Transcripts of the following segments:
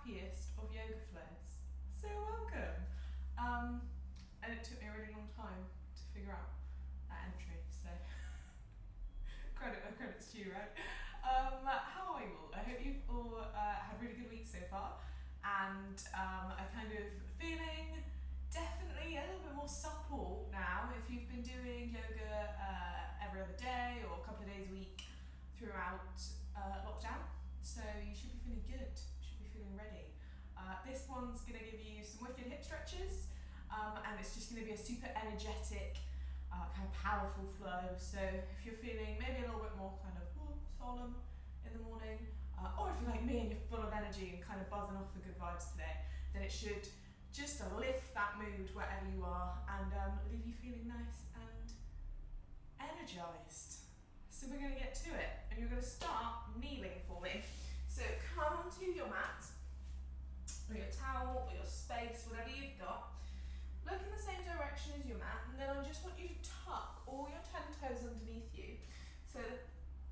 happiest of yoga flows. So welcome. And it took me a really long time to figure out that entry, so credit where credit's due, right? How are you all? I hope you've all had a really good week so far, and are kind of feeling definitely a little bit more supple now if you've been doing yoga every other day or a couple of days a week throughout lockdown. So you should be feeling good, should be feeling ready. This one's going to give you some wicked hip stretches, and it's just going to be a super energetic, kind of powerful flow. So if you're feeling maybe a little bit more kind of solemn in the morning, or if you're like me and you're full of energy and kind of buzzing off the good vibes today, then it should just lift that mood wherever you are and leave you feeling nice and energized. So we're going to get to it, and you're going to start kneeling for me. So come onto your mat, or your towel, or your space, whatever you've got. Look in the same direction as your mat, and then I just want you to tuck all your 10 toes underneath you. So the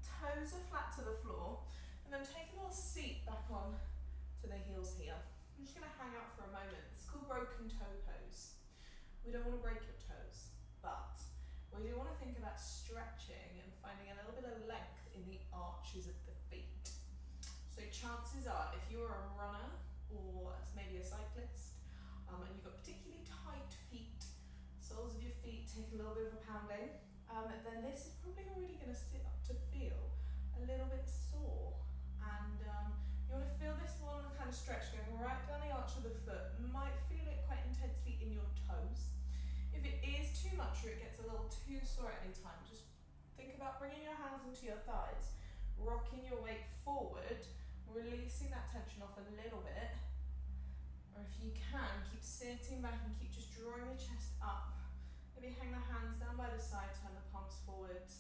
toes are flat to the floor, and then take a little seat back on to the heels here. I'm just going to hang out for a moment. It's called broken toe pose. We don't want to break your toes, but we do want to think about stretching and finding a little bit of length in the arches of the feet. So chances are, if you're a runner or maybe a cyclist, and you've got particularly tight feet, soles of your feet take a little bit of a pounding, then this is probably already going to start to feel a little bit sore. And you want to feel this one kind of stretch going right down the arch of the foot. You might feel it quite intensely in your toes. If it is too much or it gets a little too sore at any time, just think about bringing your hands into your thighs, rocking your weight forward, releasing that tension off a little bit. Or if you can, keep sitting back and keep just drawing the chest up. Maybe hang the hands down by the side, turn the palms forward.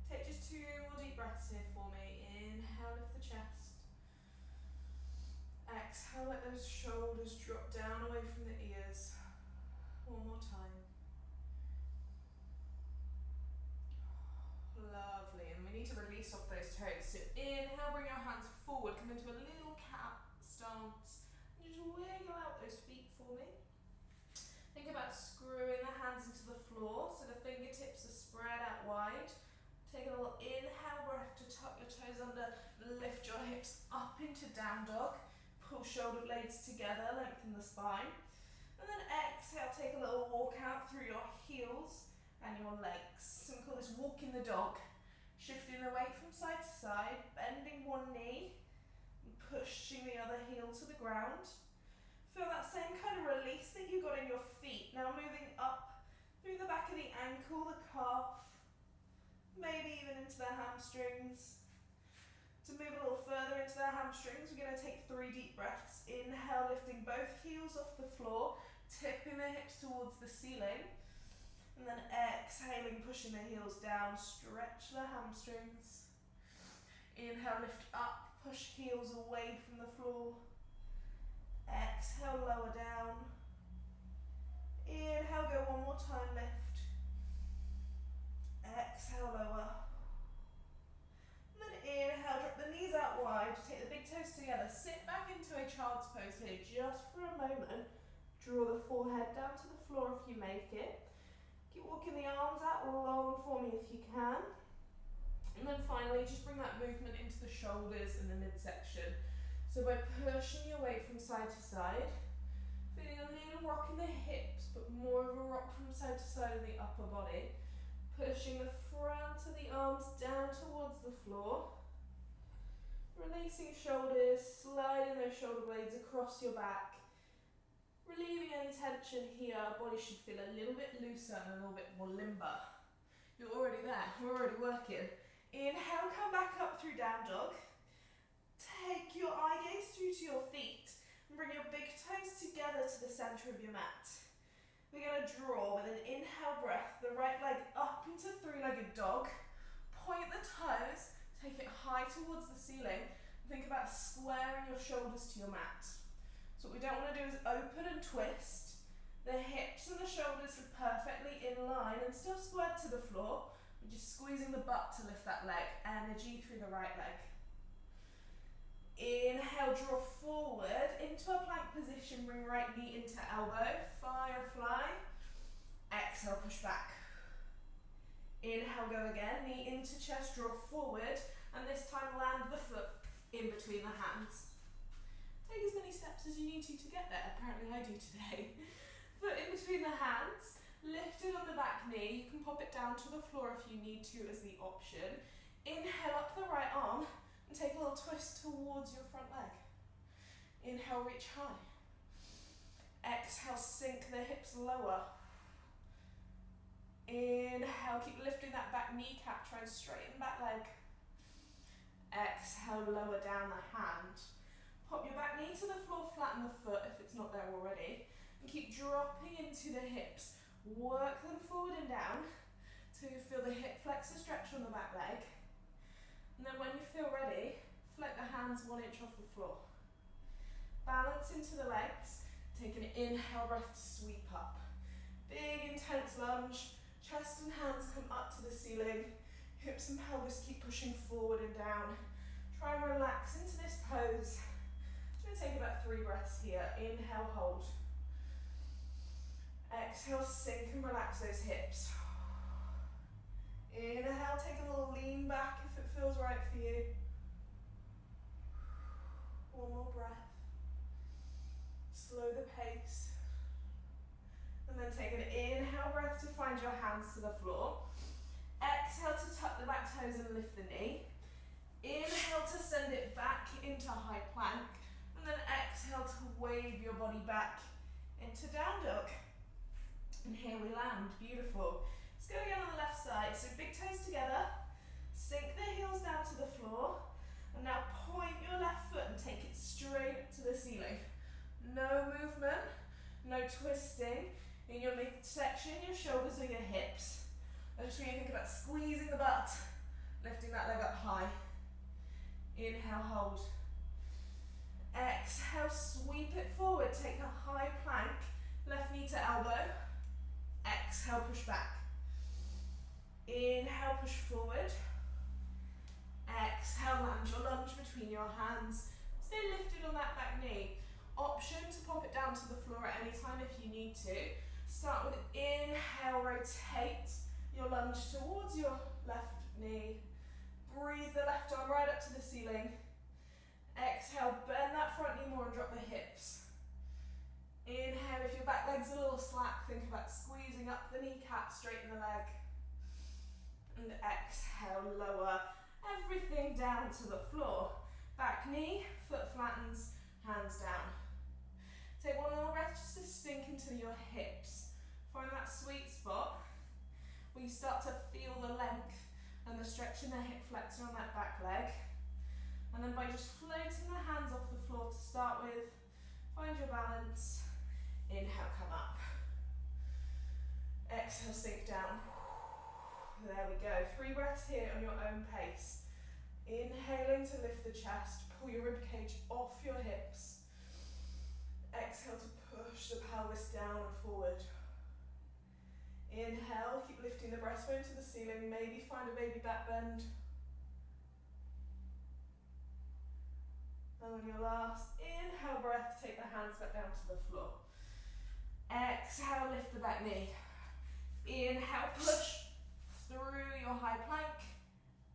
Take just 2 more deep breaths here for me. Inhale, lift the chest. Exhale, let those shoulders drop down away from the ears. One more time. Lovely, and we need to release off those toes. So inhale, bring your hands forward, come into a little cat stance. And just wiggle out those feet for me. Think about screwing the hands into the floor so the fingertips are spread out wide. Take a little inhale breath to tuck your toes under, lift your hips up into down dog. Pull shoulder blades together, lengthen the spine. And then exhale, take a little walk out through your heels and your legs. So we call this walking the dog. Shifting the weight from side to side, bending one knee, and pushing the other heel to the ground. Feel that same kind of release that you got in your feet. Now moving up through the back of the ankle, the calf, maybe even into the hamstrings. To move a little further into the hamstrings, we're going to take 3 deep breaths. Inhale, lifting both heels off the floor, tipping the hips towards the ceiling. And then exhaling, pushing the heels down, stretch the hamstrings. Inhale, lift up, push heels away from the floor. Exhale, lower down. Inhale, go one more time, lift. Exhale, lower. And then inhale, drop the knees out wide, take the big toes together, sit back into a child's pose here just for a moment. Draw the forehead down to the floor if you make it. Keep walking the arms out long for me if you can. And then finally, just bring that movement into the shoulders and the midsection. So by pushing your weight from side to side, feeling a little rock in the hips, but more of a rock from side to side in the upper body. Pushing the front of the arms down towards the floor. Releasing shoulders, sliding those shoulder blades across your back. Relieving any tension here, body should feel a little bit looser and a little bit more limber. You're already there, we're already working. Inhale, come back up through down dog. Take your eye gaze through to your feet and bring your big toes together to the center of your mat. We're going to draw with an inhale breath, the right leg up into 3-legged dog. Point the toes, take it high towards the ceiling. Think about squaring your shoulders to your mat. So what we don't want to do is open and twist. The hips and the shoulders are perfectly in line and still squared to the floor. We're just squeezing the butt to lift that leg. Energy through the right leg. Inhale, draw forward. into a plank position, bring right knee into elbow, firefly. Exhale, push back. Inhale, go again, knee into chest, draw forward, and this time land the foot in between the hands. Take as many steps as you need to get there. Apparently I do today. Foot in between the hands, lifted on the back knee. You can pop it down to the floor if you need to as the option. Inhale up the right arm and take a little twist towards your front leg. Inhale, reach high. Exhale, sink the hips lower. Inhale, keep lifting that back kneecap, try and straighten that leg. Exhale, lower down the hand. Pop your back knee to the floor, flatten the foot if it's not there already. And keep dropping into the hips. Work them forward and down to feel the hip flexor stretch on the back leg. And then when you feel ready, float the hands 1 inch off the floor. Balance into the legs. Take an inhale breath to sweep up. Big intense lunge. Chest and hands come up to the ceiling. Hips and pelvis keep pushing forward and down. Try and relax into this pose. I'm going to take about 3 breaths here. Inhale, hold. Exhale, sink and relax those hips. Inhale, take a little lean back if it feels right for you. 1 more breath. Slow the pace. And then take an inhale breath to find your hands to the floor. Exhale to tuck the back toes and lift the knee. Inhale to send it back into high plank. And then exhale to wave your body back into down dog. And here we land, beautiful. Let's go again on the left side. So big toes together, sink the heels down to the floor, and now point your left foot and take it straight to the ceiling. No movement, no twisting. In your midsection, your shoulders are your hips. I just want you to think about squeezing the butt, lifting that leg up high. Inhale, hold. Exhale, sweep it forward, take a high plank, left knee to elbow. Exhale, push back. Inhale, push forward. Exhale, land your lunge between your hands. Stay lifted on that back knee. Option to pop it down to the floor at any time if you need to. Start with inhale, rotate your lunge towards your left knee. Breathe the left arm right up to the ceiling. Exhale, bend that front knee more and drop the hips. Inhale, if your back leg's a little slack, think about squeezing up the kneecap, straighten the leg. And exhale, lower everything down to the floor. Back knee, foot flattens, hands down. Take 1 more breath just to sink into your hips. Find that sweet spot where you start to feel the length and the stretch in the hip flexor on that back leg. And then by just floating the hands off the floor to start with, find your balance. Inhale, come up. Exhale, sink down. There we go. 3 breaths here on your own pace. Inhaling to lift the chest, pull your ribcage off your hips. Exhale to push the pelvis down and forward. Inhale, keep lifting the breastbone to the ceiling, maybe find a baby back bend. And on your last inhale breath, take the hands back down to the floor. Exhale, lift the back knee. Inhale, push through your high plank.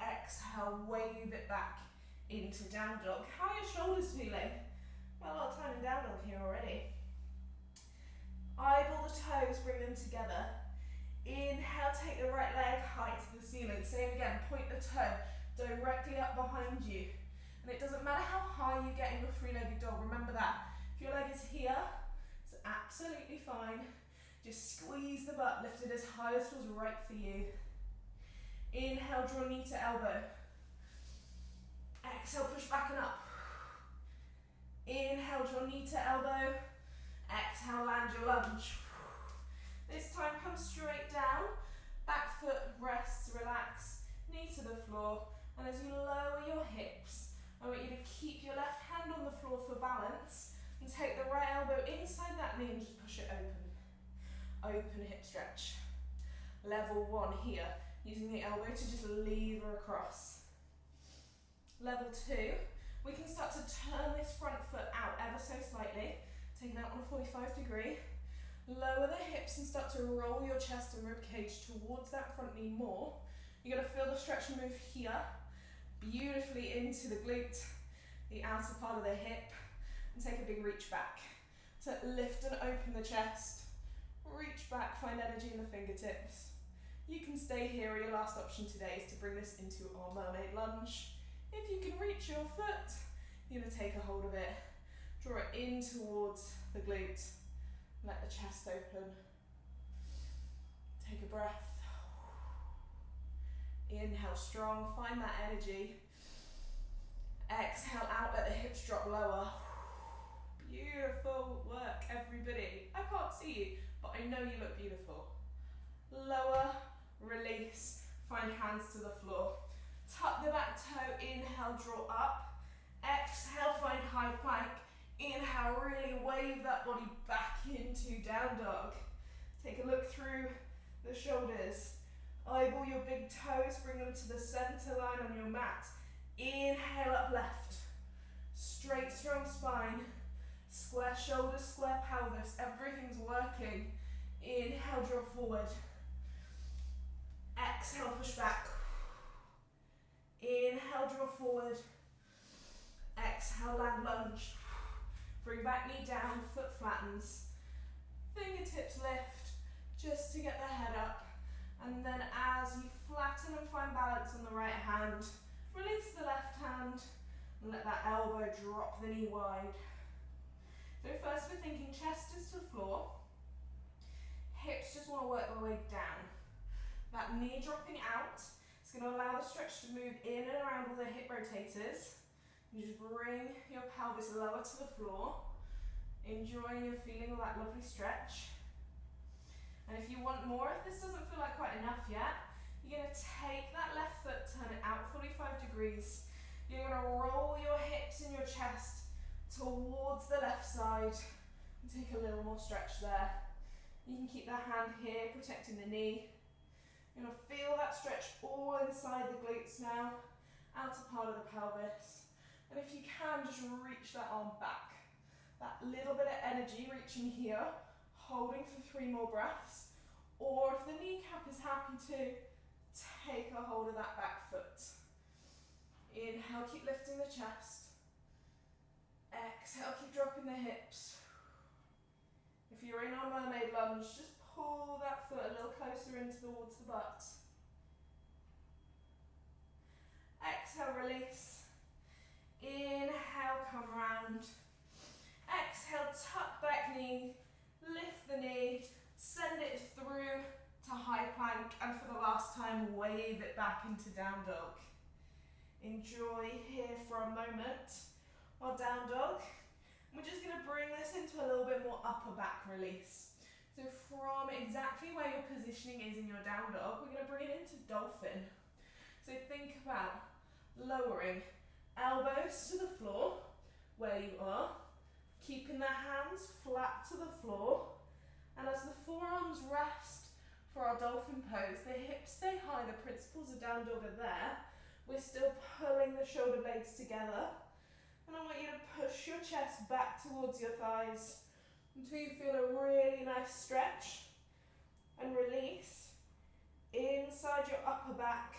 Exhale, wave it back into down dog. How are your shoulders feeling? Got a lot of time in down dog here already. Eyeball the toes, bring them together. Inhale, take the right leg high to the ceiling. Same again, point the toe directly up behind you. And it doesn't matter how high you get in your 3-legged dog, remember that. If your leg is here, it's absolutely fine. Just squeeze the butt, lift it as high as feels right for you. Inhale, draw knee to elbow. Exhale, push back and up. Inhale, draw knee to elbow. Exhale, land your lunge. This time come straight down. Back foot rests, relax. Knee to the floor. And as you lower your hips, I want you to keep your left hand on the floor for balance and take the right elbow inside that knee and just push it open. Open hip stretch. Level 1 here, using the elbow to just lever across. Level 2, we can start to turn this front foot out ever so slightly. Take that on a 45 degree. Lower the hips and start to roll your chest and rib cage towards that front knee more. You're going to feel the stretch move here, beautifully into the glute, the outer part of the hip, and take a big reach back. So lift and open the chest, reach back, find energy in the fingertips. You can stay here, or your last option today is to bring this into our mermaid lunge. If you can reach your foot, you're going to take a hold of it, draw it in towards the glute, let the chest open. Take a breath. Inhale strong, find that energy. Exhale out, let the hips drop lower. Beautiful work, everybody. I can't see you, but I know you look beautiful. Lower, release, find hands to the floor. Tuck the back toe, inhale, draw up. Exhale, find high plank. Inhale, really wave that body back into down dog. Take a look through the shoulders. Eyeball your big toes, bring them to the center line on your mat. Inhale up left. Straight, strong spine. Square shoulders, square pelvis. Everything's working. Inhale, draw forward. Exhale, push back. Inhale, draw forward. Exhale, land lunge. Bring back knee down, foot flattens. Fingertips lift, just to get the head up. And then as you flatten and find balance on the right hand, release the left hand and let that elbow drop the knee wide. So first we're thinking chest is to the floor. Hips just want to work their way down. That knee dropping out is going to allow the stretch to move in and around all the hip rotators. You just bring your pelvis lower to the floor, enjoying and feeling all that lovely stretch. And if you want more, if this doesn't feel like quite enough yet, you're going to take that left foot, turn it out 45 degrees. You're going to roll your hips and your chest towards the left side and take a little more stretch there. You can keep the hand here, protecting the knee. You're going to feel that stretch all inside the glutes now, outer part of the pelvis. And if you can, just reach that arm back. That little bit of energy reaching here, holding for 3 more breaths. Or if the kneecap is happy to, take a hold of that back foot. Inhale, keep lifting the chest. Exhale, keep dropping the hips. If you're in our mermaid lunge, just pull that foot a little closer in towards the butt. Exhale, release. Inhale, come round. Exhale, tuck back knee, lift the knee, send it through to high plank, and for the last time, wave it back into down dog. Enjoy here for a moment. Our down dog. We're just going to bring this into a little bit more upper back release. So from exactly where your positioning is in your down dog, we're going to bring it into dolphin. So think about lowering elbows to the floor where you are, keeping the hands flat to the floor, and as the forearms rest for our dolphin pose, the hips stay high, the principles of down dog are there. We're still pulling the shoulder blades together, and I want you to push your chest back towards your thighs until you feel a really nice stretch, and release inside your upper back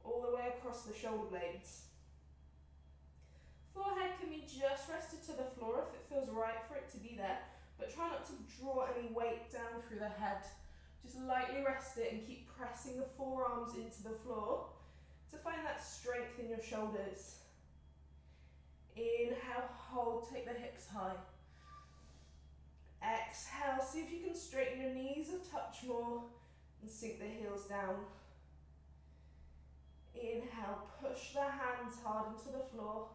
all the way across the shoulder blades. Forehead can be just rested to the floor if it feels right for it to be there, but try not to draw any weight down through the head. Just lightly rest it and keep pressing the forearms into the floor to find that strength in your shoulders. Inhale, hold, take the hips high. Exhale, see if you can straighten your knees a touch more and sink the heels down. Inhale, push the hands hard into the floor.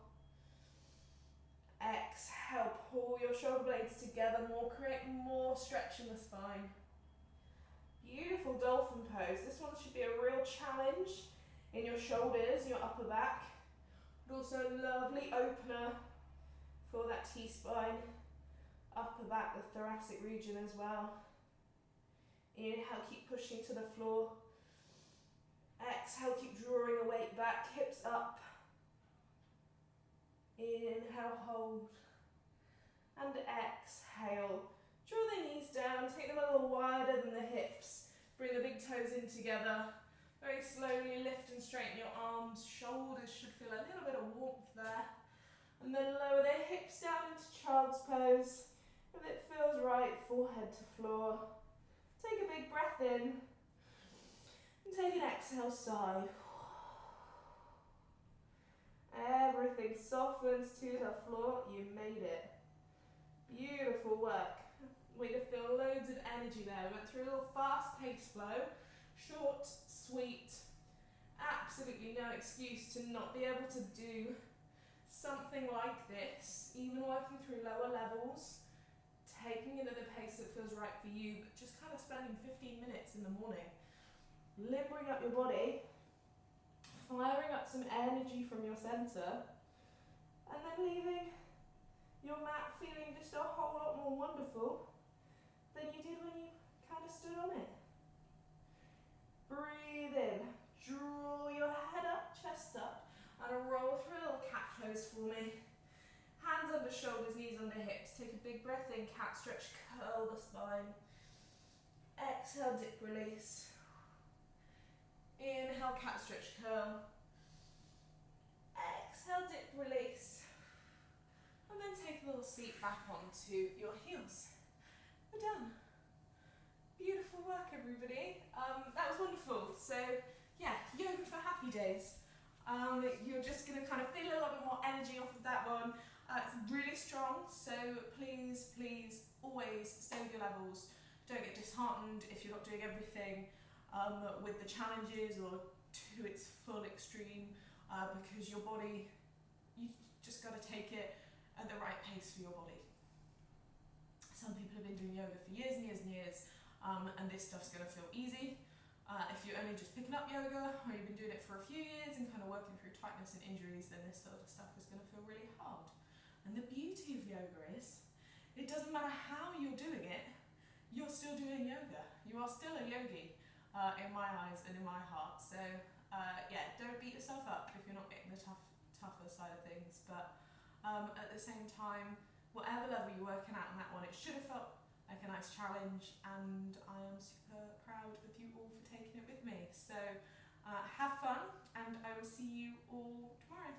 Exhale, pull your shoulder blades together more, create more stretch in the spine. Beautiful dolphin pose. This one should be a real challenge in your shoulders, your upper back, but also a lovely opener for that T-spine, upper back, the thoracic region as well. Inhale, keep pushing to the floor. Exhale, keep drawing the weight back, hips up. Inhale, hold. and exhale. Draw the knees down, take them a little wider than the hips. Bring the big toes in together. Very slowly lift and straighten your arms. Shoulders should feel a little bit of warmth there. And then lower the hips down into child's pose. If it feels right, forehead to floor. Take a big breath in. And take an exhale, sigh. Everything softens to the floor. You made it. Beautiful work. We can feel loads of energy there. We went through a little fast-paced flow. Short, sweet. Absolutely no excuse to not be able to do something like this. Even working through lower levels. Taking it at the pace that feels right for you. But just kind of spending 15 minutes in the morning. Limbering up your body. Firing up some energy from your center. And then leaving your mat feeling just a whole lot more wonderful than you did when you kind of stood on it. Breathe in, draw your head up, chest up, and roll through a little cat pose for me. Hands under shoulders, knees under hips. Take a big breath in, cat stretch, curl the spine. Exhale, dip, release. Inhale, cat stretch, curl. Exhale, dip, release. And then take a little seat back onto your heels. We're done. Beautiful work, everybody. That was wonderful. So, yeah, yoga for happy days. You're just going to kind of feel a little bit more energy off of that one. It's really strong, so please, please, always stay with your levels. Don't get disheartened if you're not doing everything with the challenges or to its full extreme, because your body, you just got to take it at the right pace for your body. Some people have been doing yoga for years and years and years, and this stuff's going to feel easy. If you're only just picking up yoga, or you've been doing it for a few years and kind of working through tightness and injuries, then this sort of stuff is going to feel really hard. And the beauty of yoga is, it doesn't matter how you're doing it, you're still doing yoga. You are still a yogi, in my eyes and in my heart. So yeah, don't beat yourself up if you're not getting the tougher side of things. But at the same time, whatever level you're working at on that one, it should have felt like a nice challenge, and I am super proud of you all for taking it with me. So have fun, and I will see you all tomorrow.